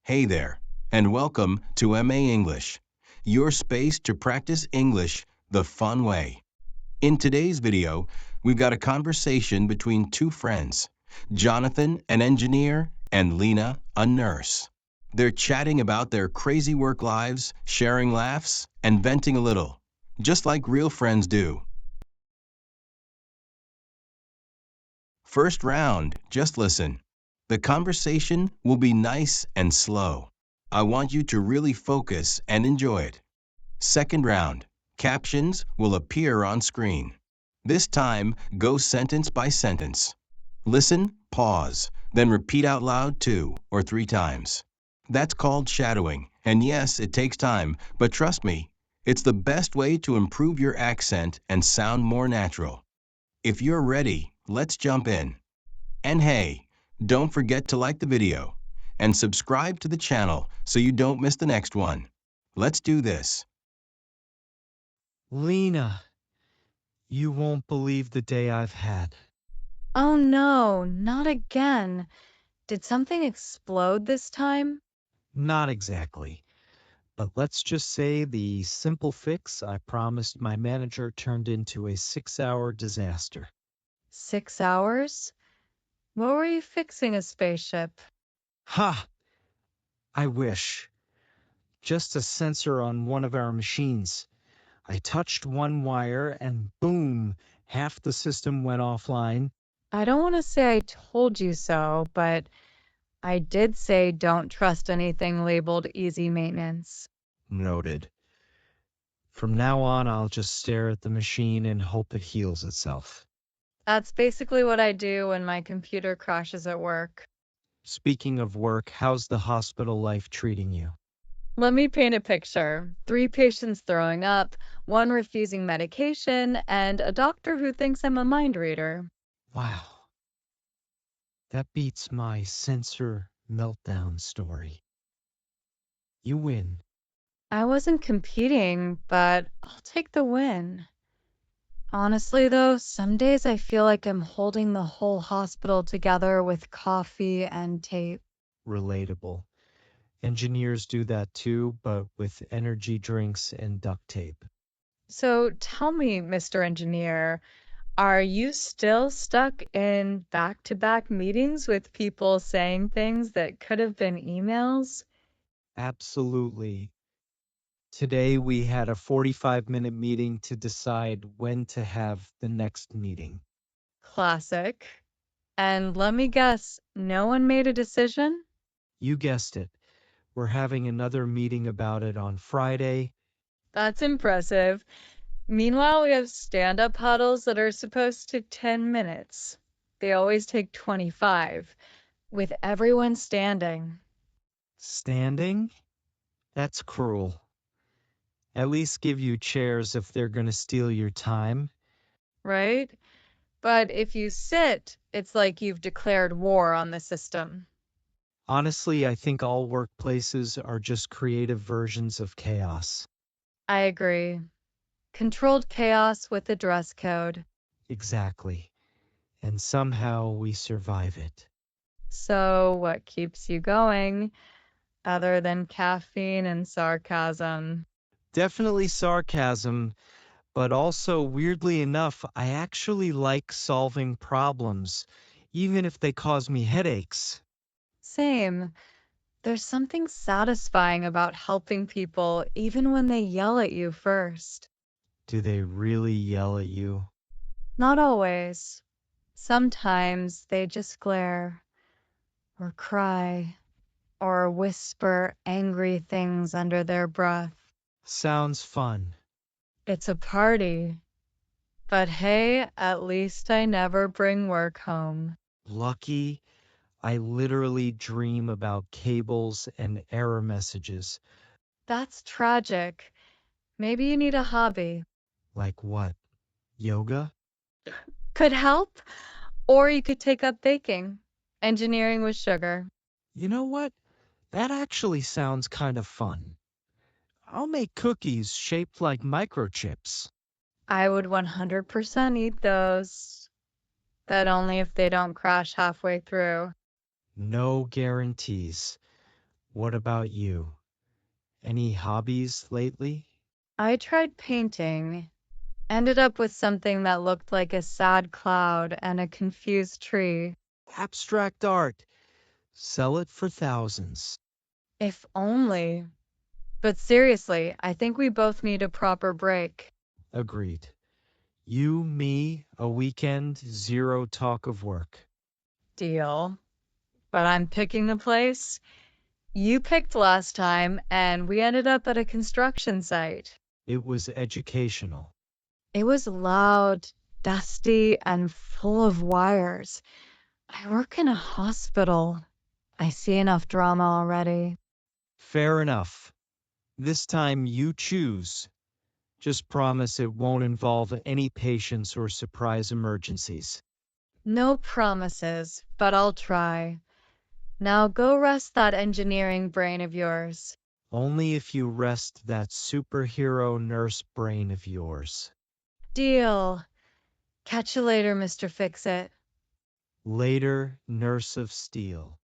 Hey there, and welcome to MA English, your space to practice English the fun way. In today's video, we've got a conversation between two friends, Jonathan, an engineer, and Lina, a nurse. They're chatting about their crazy work lives, sharing laughs, and venting a little, just like real friends do. First round, just listen. The conversation will be nice and slow. I want you to really focus and enjoy it. Second round, captions will appear on screen. This time, go sentence by sentence. Listen, pause, then repeat out loud 2 or 3 times. That's called shadowing, and yes, it takes time, but trust me, it's the best way to improve your accent and sound more natural. If you're ready, let's jump in. And hey, don't forget to like the video and subscribe to the channel so you don't miss the next one. Let's do this. Lina, you won't believe the day I've had. Oh no, not again. Did something explode this time? Not exactly, but let's just say the simple fix I promised my manager turned into a 6-hour disaster. 6 hours? What were you fixing a spaceship? Ha! I wish. Just a sensor on one of our machines. I touched one wire and boom, half the system went offline. I don't want to say I told you so, but I did say don't trust anything labeled easy maintenance. Noted. From now on, I'll just stare at the machine and hope it heals itself. That's basically what I do when my computer crashes at work. Speaking of work, how's the hospital life treating you? Let me paint a picture. 3 patients throwing up, one refusing medication, and a doctor who thinks I'm a mind reader. Wow. That beats my sensor meltdown story. You win. I wasn't competing, but I'll take the win. Honestly, though, some days I feel like I'm holding the whole hospital together with coffee and tape. Relatable. Engineers do that too, but with energy drinks and duct tape. So tell me, Mr. Engineer, are you still stuck in back-to-back meetings with people saying things that could have been emails? Absolutely. Today we had a 45-minute meeting to decide when to have the next meeting. Classic. And let me guess, no one made a decision? You guessed it. We're having another meeting about it on Friday. That's impressive. Meanwhile, we have stand-up huddles that are supposed to 10 minutes. They always take 25, with everyone standing, Standing? That's cruel. At least give you chairs if they're going to steal your time. right? But if you sit, it's like you've declared war on the system. Honestly, I think all workplaces are just creative versions of chaos. I agree. Controlled chaos with a dress code. Exactly. And somehow we survive it. So, what keeps you going, other than caffeine and sarcasm? Definitely sarcasm, but also, weirdly enough, I actually like solving problems, even if they cause me headaches. Same. There's something satisfying about helping people even when they yell at you first. Do they really yell at you? Not always. Sometimes they just glare, or cry, or whisper angry things under their breath. Sounds fun. It's a party. But hey, at least I never bring work home. Lucky, I literally dream about cables and error messages. That's tragic. Maybe you need a hobby. Like what? Yoga? Could help. Or you could take up baking, engineering with sugar. You know what? That actually sounds kind of fun. I'll make cookies shaped like microchips. I would 100% eat those, but only if they don't crash halfway through. No guarantees. What about you? Any hobbies lately? I tried painting, ended up with something that looked like a sad cloud and a confused tree. Abstract art. Sell it for thousands. If only. But seriously, I think we both need a proper break. Agreed. You, me, a weekend, zero talk of work. Deal. But I'm picking the place. You picked last time, and we ended up at a construction site. It was educational. It was loud, dusty, and full of wires. I work in a hospital. I see enough drama already. Fair enough. This time you choose. Just promise it won't involve any patients or surprise emergencies. No promises, but I'll try. Now go rest that engineering brain of yours. Only if you rest that superhero nurse brain of yours. Deal. Catch you later, Mr. Fix-It. Later, nurse of steel.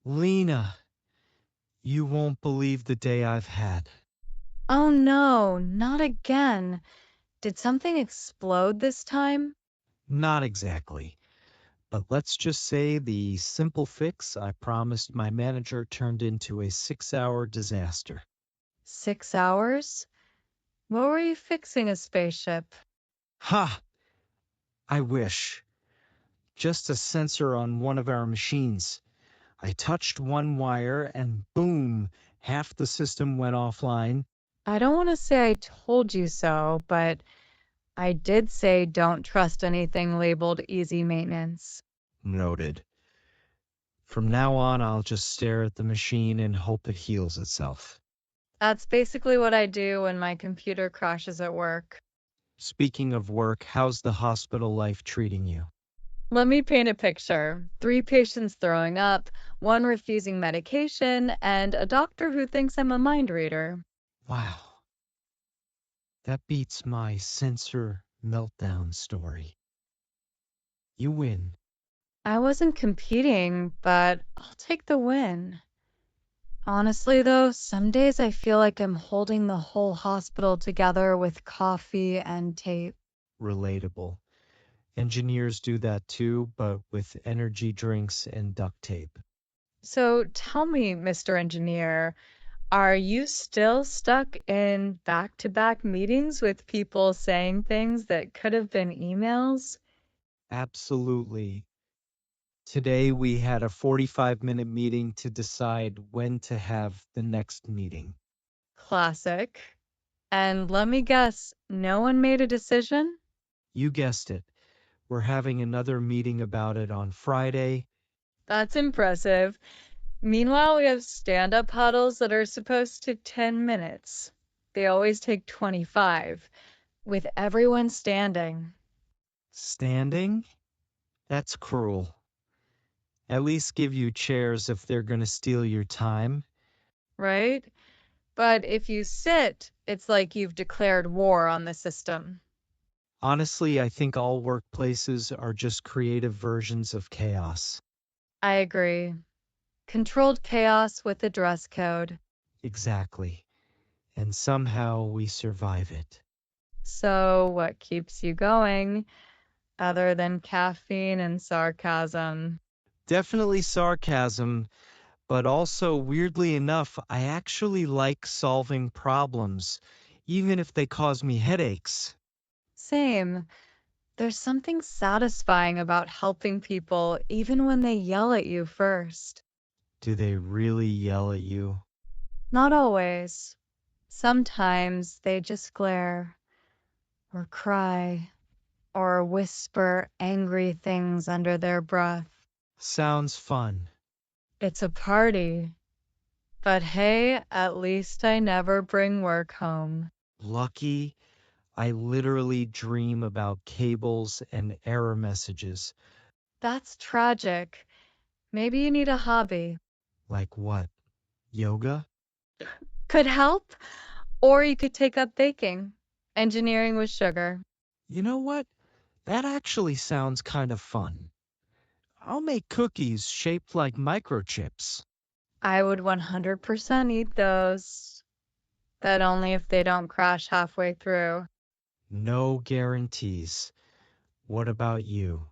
Lina, you won't believe the day I've had. Oh no, not again. Did something explode this time? Not exactly. But let's just say the simple fix I promised my manager turned into a 6-hour disaster. 6 hours? What were you fixing, a spaceship? Ha! I wish. Just a sensor on one of our machines. I touched one wire and boom, half the system went offline. I don't want to say I told you so, but I did say don't trust anything labeled easy maintenance. Noted. From now on, I'll just stare at the machine and hope it heals itself. That's basically what I do when my computer crashes at work. Speaking of work, how's the hospital life treating you? Let me paint a picture. 3 patients throwing up, one refusing medication, and a doctor who thinks I'm a mind reader. Wow, that beats my sensor meltdown story. You win. I wasn't competing, but I'll take the win. Honestly, though, some days I feel like I'm holding the whole hospital together with coffee and tape. Relatable. Engineers do that too, but with energy drinks and duct tape. So tell me, Mr. Engineer, are you still stuck in back-to-back meetings with people saying things that could have been emails? Absolutely. Today we had a 45-minute meeting to decide when to have the next meeting. Classic. And let me guess, no one made a decision? You guessed it. We're having another meeting about it on Friday. That's impressive. Meanwhile, we have stand-up huddles that are supposed to 10 minutes. They always take 25, with everyone standing, Standing? That's cruel. At least give you chairs if they're going to steal your time. right? But if you sit, it's like you've declared war on the system. Honestly, I think all workplaces are just creative versions of chaos. I agree. Controlled chaos with a dress code. Exactly. And somehow we survive it. So, what keeps you going, other than caffeine and sarcasm? Definitely sarcasm, but also, weirdly enough, I actually like solving problems, even if they cause me headaches. Same. There's something satisfying about helping people, even when they yell at you first. Do they really yell at you? Not always. Sometimes they just glare, or cry, or whisper angry things under their breath. Sounds fun. It's a party. But hey, at least I never bring work home. Lucky, I literally dream about cables and error messages. That's tragic. Maybe you need a hobby. Like what? Yoga? Could help. Or you could take up baking, engineering with sugar. You know what? That actually sounds kind of fun. I'll make cookies shaped like microchips. I would 100% eat those, but only if they don't crash halfway through. No guarantees. What about you?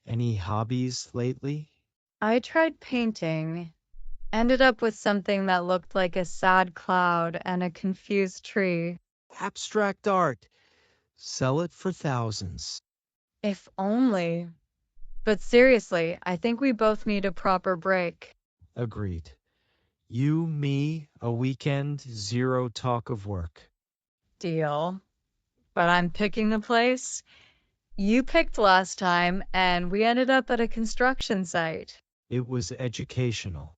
Any hobbies lately? I tried painting, ended up with something that looked like a sad cloud and a confused tree. Abstract art. Sell it for thousands. If only. But seriously, I think we both need a proper break. Agreed. You, me, a weekend, zero talk of work. Deal. But I'm picking the place. You picked last time, and we ended up at a construction site. It was educational.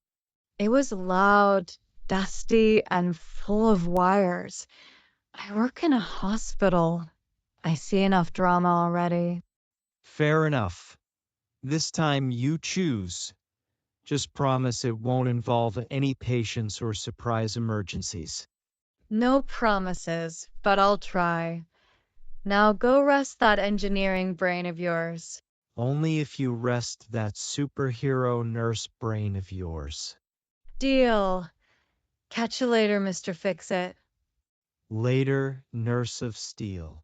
It was loud, dusty, and full of wires. I work in a hospital. I see enough drama already. Fair enough. This time you choose. Just promise it won't involve any patients or surprise emergencies. No promises, but I'll try. Now go rest that engineering brain of yours. Only if you rest that superhero nurse brain of yours. Deal. Catch you later, Mr. Fix-It. Later, nurse of steel.